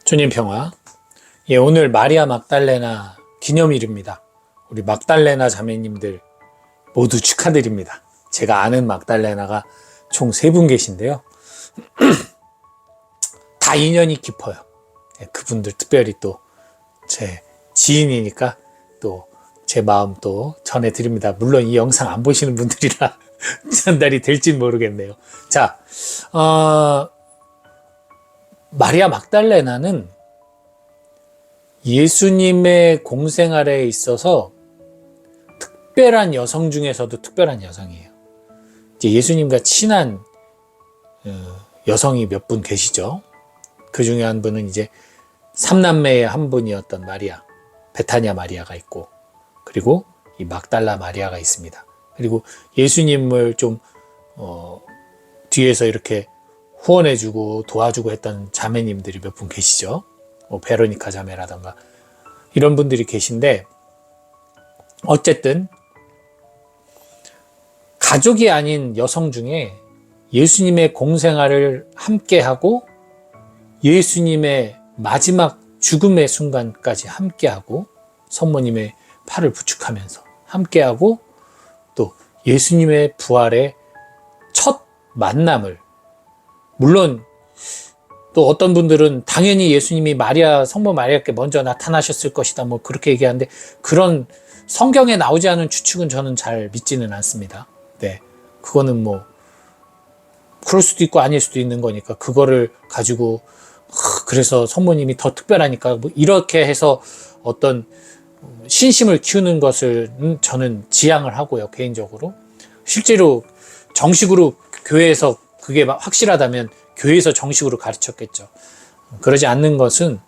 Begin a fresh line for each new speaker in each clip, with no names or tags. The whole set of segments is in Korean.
주님 평화. 오늘 마리아 막달레나 기념일입니다. 우리 막달레나 자매님들 모두 축하드립니다. 제가 아는 막달레나가 총 3분 계신데요. 다 인연이 깊어요. 그분들 특별히 또 제 지인이니까 또 제 마음 또 전해드립니다. 물론 이 영상 안 보시는 분들이라 전달이 될진 모르겠네요. 자, 마리아 막달레나는 예수님의 공생활에 있어서 특별한 여성 중에서도 특별한 여성이에요. 이제 예수님과 친한 여성이 몇 분 계시죠. 그 중에 한 분은 이제 3남매의 한 분이었던 마리아, 베타냐 마리아가 있고, 그리고 이 막달라 마리아가 있습니다. 그리고 예수님을 좀 뒤에서 이렇게 후원해주고 도와주고 했던 자매님들이 몇 분 계시죠. 베로니카 자매라던가 이런 분들이 계신데, 어쨌든 가족이 아닌 여성 중에 예수님의 공생활을 함께하고 예수님의 마지막 죽음의 순간까지 함께하고 성모님의 팔을 부축하면서 함께하고 또 예수님의 부활의 첫 만남을, 물론 또 어떤 분들은 당연히 예수님이 성모 마리아께 먼저 나타나셨을 것이다 뭐 그렇게 얘기하는데, 그런 성경에 나오지 않은 추측은 저는 잘 믿지는 않습니다. 네, 그거는 뭐 그럴 수도 있고 아닐 수도 있는 거니까 그거를 가지고 그래서 성모님이 더 특별하니까 뭐 이렇게 해서 어떤 신심을 키우는 것을 저는 지향을 하고요. 개인적으로 실제로 정식으로 교회에서 그게 확실하다면 교회에서 정식으로 가르쳤겠죠. 그러지 않는 것은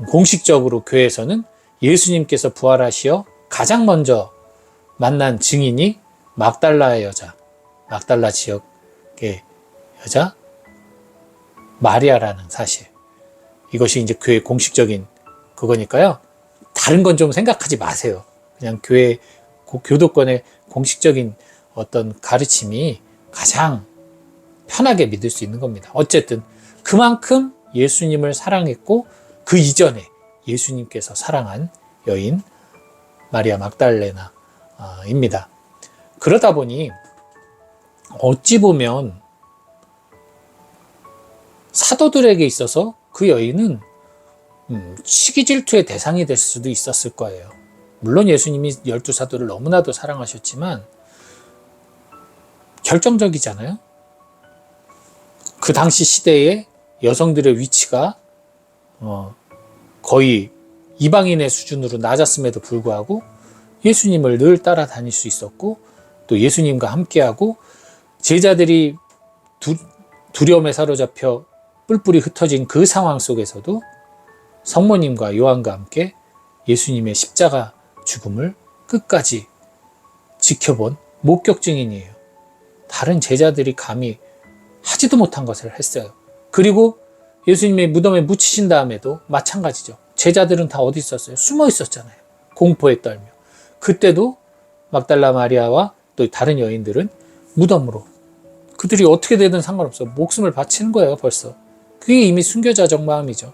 공식적으로 교회에서는 예수님께서 부활하시어 가장 먼저 만난 증인이 막달라의 여자, 막달라 지역의 여자 마리아라는 사실, 이것이 이제 교회 공식적인 그거니까요. 다른 건 좀 생각하지 마세요. 그냥 교회 교도권의 공식적인 어떤 가르침이 가장 편하게 믿을 수 있는 겁니다. 어쨌든 그만큼 예수님을 사랑했고 그 이전에 예수님께서 사랑한 여인 마리아 막달레나입니다. 그러다 보니 어찌 보면 사도들에게 있어서 그 여인은 시기 질투의 대상이 될 수도 있었을 거예요. 물론 예수님이 12사도를 너무나도 사랑하셨지만 결정적이잖아요. 그 당시 시대에 여성들의 위치가 거의 이방인의 수준으로 낮았음에도 불구하고 예수님을 늘 따라다닐 수 있었고, 또 예수님과 함께하고 제자들이 두려움에 사로잡혀 뿔뿔이 흩어진 그 상황 속에서도 성모님과 요한과 함께 예수님의 십자가 죽음을 끝까지 지켜본 목격 증인이에요. 다른 제자들이 감히 하지도 못한 것을 했어요. 그리고 예수님의 무덤에 묻히신 다음에도 마찬가지죠. 제자들은 다 어디 있었어요? 숨어 있었잖아요. 공포에 떨며. 그때도 막달라 마리아와 또 다른 여인들은 무덤으로, 그들이 어떻게 되든 상관없어, 목숨을 바치는 거예요. 벌써 그게 이미 순교자적 마음이죠.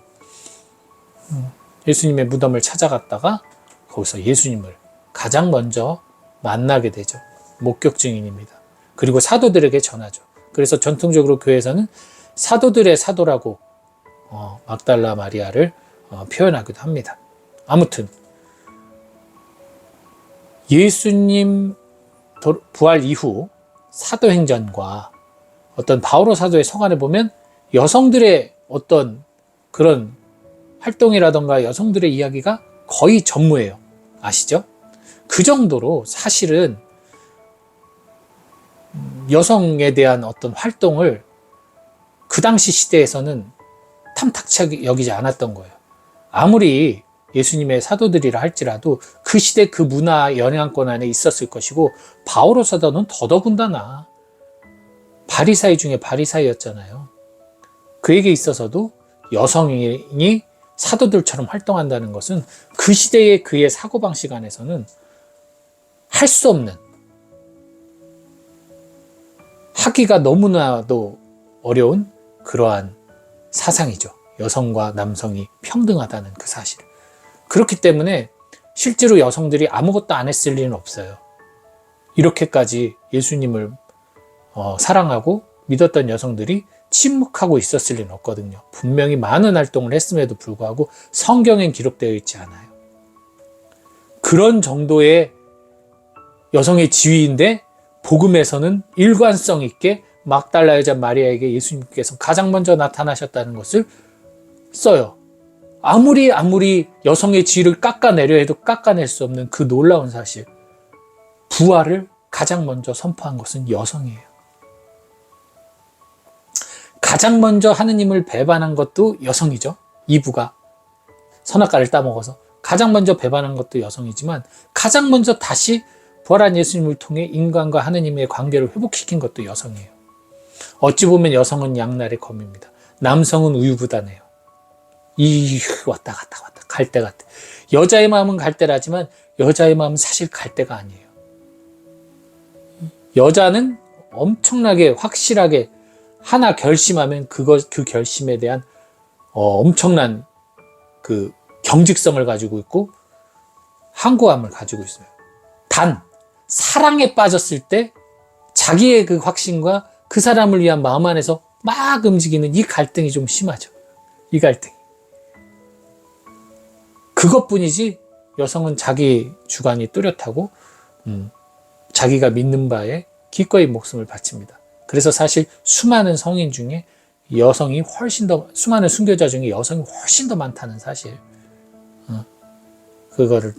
예수님의 무덤을 찾아갔다가 거기서 예수님을 가장 먼저 만나게 되죠. 목격 증인입니다. 그리고 사도들에게 전하죠. 그래서 전통적으로 교회에서는 사도들의 사도라고 막달라 마리아를 표현하기도 합니다. 아무튼 예수님 부활 이후 사도행전과 어떤 바오로 사도의 서간에 보면 여성들의 어떤 그런 활동이라던가 여성들의 이야기가 거의 전무해요. 아시죠? 그 정도로 사실은 여성에 대한 어떤 활동을 그 당시 시대에서는 탐탁치 여기지 않았던 거예요. 아무리 예수님의 사도들이라 할지라도 그 시대 그 문화 영향권 안에 있었을 것이고, 바오로 사도는 더더군다나 바리사이 중에 바리사이였잖아요. 그에게 있어서도 여성이 사도들처럼 활동한다는 것은 그 시대의 그의 사고방식 안에서는 할 수 없는, 하기가 너무나도 어려운 그러한 사상이죠. 여성과 남성이 평등하다는 그 사실. 그렇기 때문에 실제로 여성들이 아무것도 안 했을 리는 없어요. 이렇게까지 예수님을 사랑하고 믿었던 여성들이 침묵하고 있었을 리는 없거든요. 분명히 많은 활동을 했음에도 불구하고 성경엔 기록되어 있지 않아요. 그런 정도의 여성의 지위인데 복음에서는 일관성 있게 막달라 여자 마리아에게 예수님께서 가장 먼저 나타나셨다는 것을 써요. 아무리 여성의 지위를 깎아내려 해도 깎아낼 수 없는 그 놀라운 사실. 부활을 가장 먼저 선포한 것은 여성이에요. 가장 먼저 하느님을 배반한 것도 여성이죠. 이브가 선악과를 따먹어서 가장 먼저 배반한 것도 여성이지만 가장 먼저 다시 부활한 예수님을 통해 인간과 하느님의 관계를 회복시킨 것도 여성이에요. 어찌 보면 여성은 양날의 검입니다. 남성은 우유부단해요. 왔다 갔다 갈대 같아. 여자의 마음은 갈대라지만 여자의 마음은 사실 갈대가 아니에요. 여자는 엄청나게 확실하게 하나 결심하면 그 결심에 대한 엄청난 그 경직성을 가지고 있고 항고함을 가지고 있어요. 단 사랑에 빠졌을 때 자기의 그 확신과 그 사람을 위한 마음 안에서 막 움직이는 이 갈등이 좀 심하죠. 이 갈등이. 그것뿐이지 여성은 자기 주관이 뚜렷하고 자기가 믿는 바에 기꺼이 목숨을 바칩니다. 그래서 사실 수많은 성인 중에 여성이 훨씬 더, 수많은 순교자 중에 여성이 훨씬 더 많다는 사실.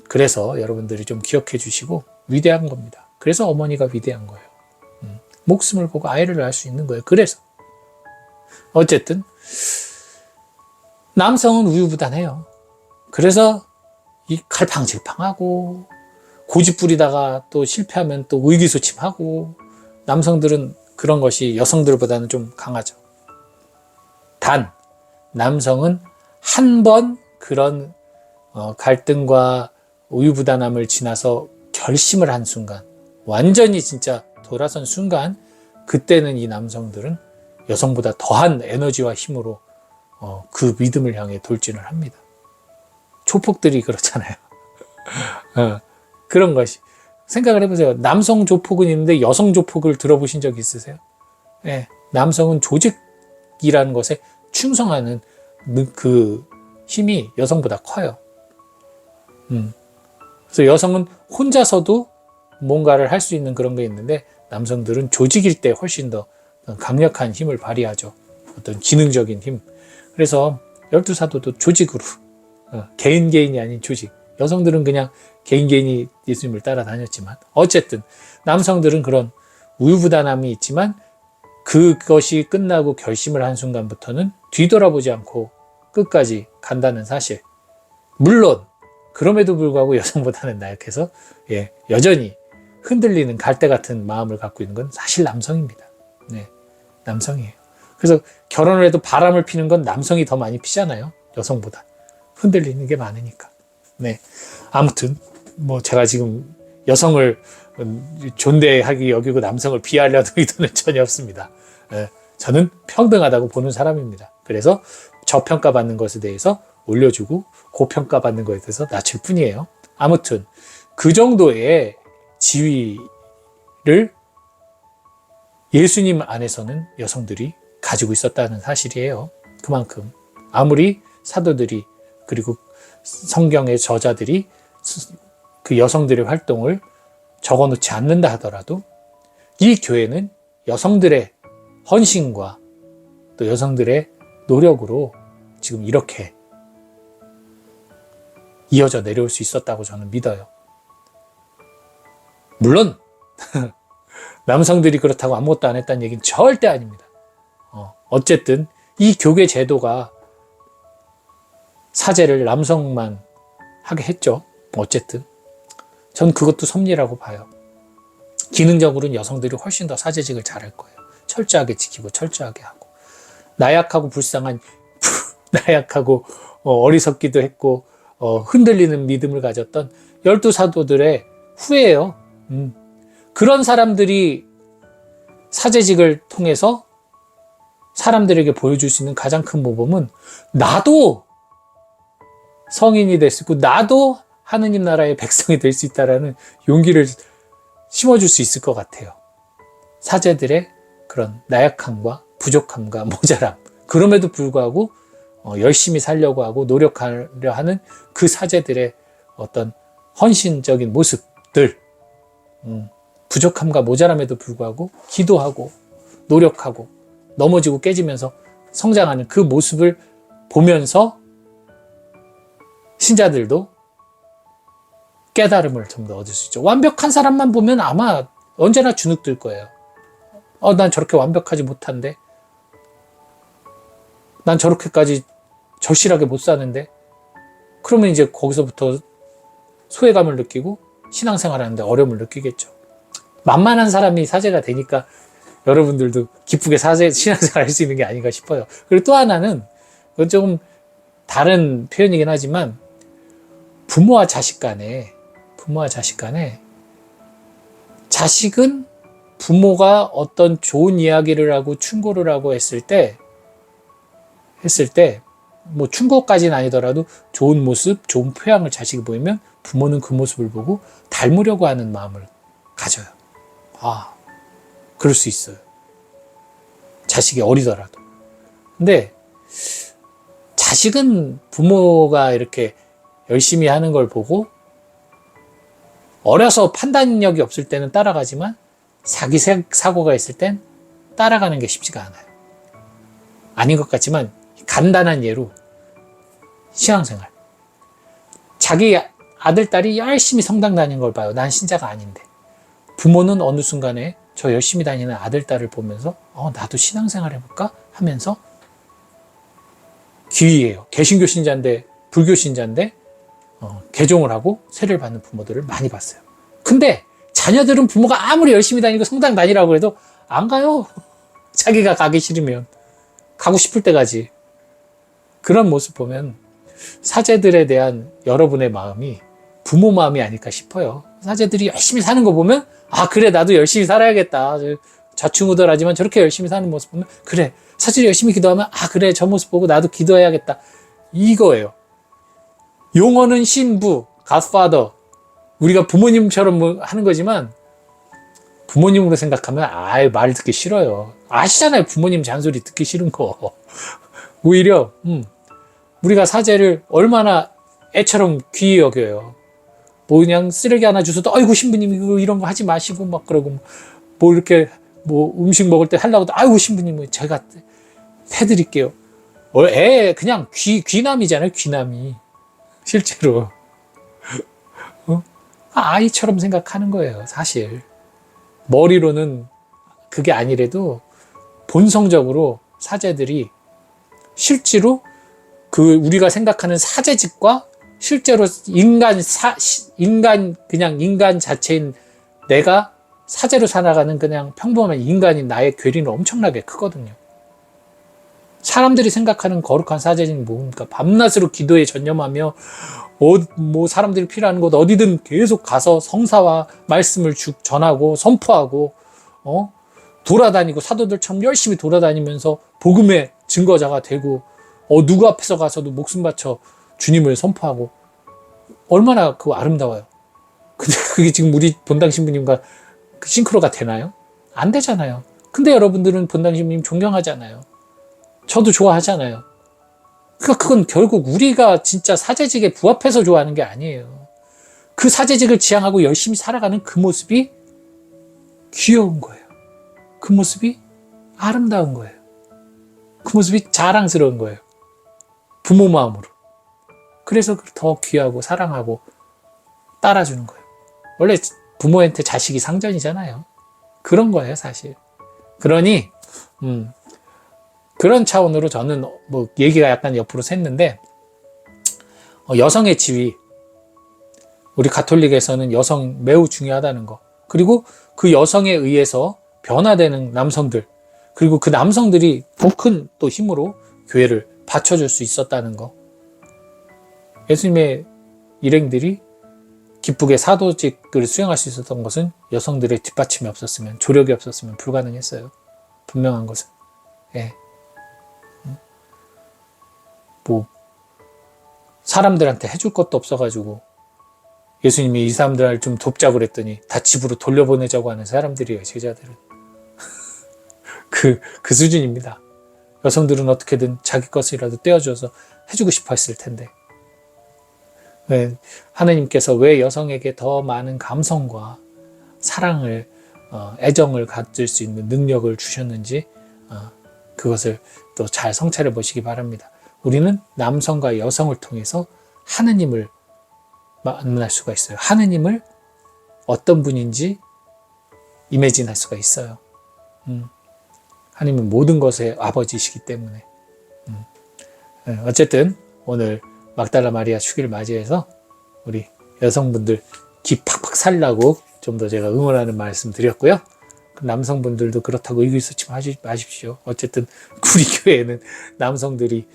그래서 여러분들이 좀 기억해 주시고 위대한 겁니다. 그래서 어머니가 위대한 거예요. 목숨을 보고 아이를 낳을 수 있는 거예요. 그래서. 어쨌든, 남성은 우유부단해요. 그래서 이 갈팡질팡하고, 고집 부리다가 또 실패하면 또 의기소침하고, 남성들은 그런 것이 여성들보다는 좀 강하죠. 단, 남성은 한 번 그런 갈등과 우유부단함을 지나서 결심을 한 순간, 완전히 진짜 돌아선 순간, 그때는 이 남성들은 여성보다 더한 에너지와 힘으로 그 믿음을 향해 돌진을 합니다. 조폭들이 그렇잖아요. 그런 것이. 생각을 해보세요. 남성 조폭은 있는데 여성 조폭을 들어보신 적 있으세요? 네, 남성은 조직이라는 것에 충성하는 그 힘이 여성보다 커요. 그래서 여성은 혼자서도 뭔가를 할 수 있는 그런 게 있는데 남성들은 조직일 때 훨씬 더 강력한 힘을 발휘하죠. 어떤 기능적인 힘. 그래서 12사도도 조직으로, 개인이 아닌 조직. 여성들은 그냥 개인이 예수님을 따라다녔지만 어쨌든 남성들은 그런 우유부단함이 있지만 그것이 끝나고 결심을 한 순간부터는 뒤돌아보지 않고 끝까지 간다는 사실. 물론 그럼에도 불구하고 여성보다는 나약해서 여전히 흔들리는 갈대 같은 마음을 갖고 있는 건 사실 남성입니다. 네, 남성이에요. 그래서 결혼을 해도 바람을 피는 건 남성이 더 많이 피잖아요. 여성보다. 흔들리는 게 많으니까. 네, 아무튼 뭐 제가 지금 여성을 존대하기 여기고 남성을 비하하려는 의도는 전혀 없습니다. 저는 평등하다고 보는 사람입니다. 그래서 저평가받는 것에 대해서 올려주고 고평가받는 것에 대해서 낮출 뿐이에요. 아무튼 그 정도의 지위를 예수님 안에서는 여성들이 가지고 있었다는 사실이에요. 그만큼 아무리 사도들이 그리고 성경의 저자들이 그 여성들의 활동을 적어놓지 않는다 하더라도 이 교회는 여성들의 헌신과 또 여성들의 노력으로 지금 이렇게 이어져 내려올 수 있었다고 저는 믿어요. 물론 남성들이 그렇다고 아무것도 안 했다는 얘기는 절대 아닙니다. 어쨌든 이 교계 제도가 사제를 남성만 하게 했죠. 어쨌든 전 그것도 섭리라고 봐요. 기능적으로는 여성들이 훨씬 더 사제직을 잘할 거예요. 철저하게 지키고 철저하게 하고 나약하고 불쌍한 나약하고 어리석기도 했고 흔들리는 믿음을 가졌던 12사도들의 후예예요. 그런 사람들이 사제직을 통해서 사람들에게 보여줄 수 있는 가장 큰 모범은 나도 성인이 될 수 있고 나도 하느님 나라의 백성이 될 수 있다라는 용기를 심어줄 수 있을 것 같아요. 사제들의 그런 나약함과 부족함과 모자람, 그럼에도 불구하고 열심히 살려고 하고 노력하려 하는 그 사제들의 어떤 헌신적인 모습들, 부족함과 모자람에도 불구하고 기도하고 노력하고 넘어지고 깨지면서 성장하는 그 모습을 보면서 신자들도 깨달음을 좀 더 얻을 수 있죠. 완벽한 사람만 보면 아마 언제나 주눅들 거예요. 난 저렇게 완벽하지 못한데, 난 저렇게까지 절실하게 못 사는데, 그러면 이제 거기서부터 소외감을 느끼고 신앙생활하는데 어려움을 느끼겠죠. 만만한 사람이 사제가 되니까 여러분들도 기쁘게 신앙생활 할 수 있는 게 아닌가 싶어요. 그리고 또 하나는, 그건 조금 다른 표현이긴 하지만, 부모와 자식 간에 자식은 부모가 어떤 좋은 이야기를 하고 충고를 하고 했을 때 뭐 충고까지는 아니더라도 좋은 모습, 좋은 표양을 자식이 보이면 부모는 그 모습을 보고 닮으려고 하는 마음을 가져요. 그럴 수 있어요. 자식이 어리더라도. 근데 자식은 부모가 이렇게 열심히 하는 걸 보고 어려서 판단력이 없을 때는 따라가지만 사기 사고가 있을 땐 따라가는 게 쉽지가 않아요. 아닌 것 같지만 간단한 예로 신앙생활. 자기 아들, 딸이 열심히 성당 다니는 걸 봐요. 난 신자가 아닌데. 부모는 어느 순간에 저 열심히 다니는 아들, 딸을 보면서 나도 신앙생활 해볼까? 하면서 귀의해요. 개신교 신자인데 불교 신자인데 개종을 하고 세례를 받는 부모들을 많이 봤어요. 근데 자녀들은 부모가 아무리 열심히 다니고 성당 다니라고 해도 안 가요. 자기가 가기 싫으면. 가고 싶을 때 가지. 그런 모습 보면 사제들에 대한 여러분의 마음이 부모 마음이 아닐까 싶어요. 사제들이 열심히 사는 거 보면 그래 나도 열심히 살아야겠다. 좌충우돌하지만 저렇게 열심히 사는 모습 보면 그래 사제들이 열심히 기도하면 그래 저 모습 보고 나도 기도해야겠다. 이거예요. 용어는 신부, godfather. 우리가 부모님처럼 하는 거지만 부모님으로 생각하면 말 듣기 싫어요. 아시잖아요. 부모님 잔소리 듣기 싫은 거. 오히려 우리가 사제를 얼마나 애처럼 귀히 여겨요. 뭐 그냥 쓰레기 하나 주셔도 아이고 신부님 이런 거 하지 마시고 막 그러고 뭐 이렇게 뭐 음식 먹을 때 하려고도 아이고 신부님 제가 해드릴게요. 그냥 귀남이잖아요. 귀남이. 실제로 아이처럼 생각하는 거예요. 사실 머리로는 그게 아니래도 본성적으로 사제들이 실제로 그 우리가 생각하는 사제직과 실제로 인간 자체인 내가 사제로 살아가는 그냥 평범한 인간인 나의 괴리는 엄청나게 크거든요. 사람들이 생각하는 거룩한 사제직이 뭡니까? 밤낮으로 기도에 전념하며 뭐 사람들이 필요한 곳 어디든 계속 가서 성사와 말씀을 전하고 선포하고 돌아다니고 사도들처럼 열심히 돌아다니면서 복음의 증거자가 되고 누구 앞에서 가서도 목숨 바쳐 주님을 선포하고 얼마나 그거 아름다워요. 근데 그게 지금 우리 본당 신부님과 싱크로가 되나요? 안 되잖아요. 근데 여러분들은 본당 신부님 존경하잖아요. 저도 좋아하잖아요. 그러니까 그건 결국 우리가 진짜 사제직에 부합해서 좋아하는 게 아니에요. 그 사제직을 지향하고 열심히 살아가는 그 모습이 귀여운 거예요. 그 모습이 아름다운 거예요. 그 모습이 자랑스러운 거예요. 부모 마음으로. 그래서 더 귀하고 사랑하고 따라주는 거예요. 원래 부모한테 자식이 상전이잖아요. 그런 거예요, 사실. 그러니 그런 차원으로 저는 뭐 얘기가 약간 옆으로 샜는데 여성의 지위, 우리 가톨릭에서는 여성 매우 중요하다는 거, 그리고 그 여성에 의해서 변화되는 남성들, 그리고 그 남성들이 더 큰 또 힘으로 교회를 받쳐줄 수 있었다는 거. 예수님의 일행들이 기쁘게 사도직을 수행할 수 있었던 것은 여성들의 뒷받침이 없었으면, 조력이 없었으면 불가능했어요. 분명한 것은. 예. 뭐 사람들한테 해줄 것도 없어가지고 예수님이 이 사람들을 좀 돕자고 그랬더니 다 집으로 돌려보내자고 하는 사람들이에요. 제자들은. 그 수준입니다. 여성들은 어떻게든 자기 것이라도 떼어줘서 해주고 싶어 했을 텐데, 하느님께서 왜 여성에게 더 많은 감성과 사랑을, 애정을 가질 수 있는 능력을 주셨는지 그것을 또 잘 성찰해 보시기 바랍니다. 우리는 남성과 여성을 통해서 하느님을 만날 수가 있어요. 하느님을 어떤 분인지 이매진할 수가 있어요. 하느님은 모든 것의 아버지이시기 때문에. 어쨌든 오늘 막달라 마리아 축일을 맞이해서 우리 여성분들 기 팍팍 살라고 좀 더 제가 응원하는 말씀 드렸고요. 남성분들도 그렇다고 의기소침 하지 마십시오. 어쨌든 우리 교회에는 남성들이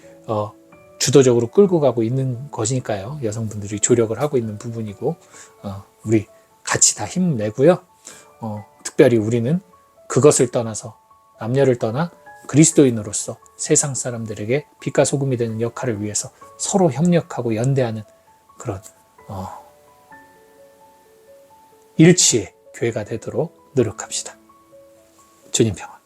주도적으로 끌고 가고 있는 것이니까요. 여성분들이 조력을 하고 있는 부분이고, 우리 같이 다 힘내고요. 특별히 우리는 그것을 떠나서, 남녀를 떠나 그리스도인으로서 세상 사람들에게 빛과 소금이 되는 역할을 위해서 서로 협력하고 연대하는 그런 일치의 교회가 되도록 노력합시다. 주님 평안.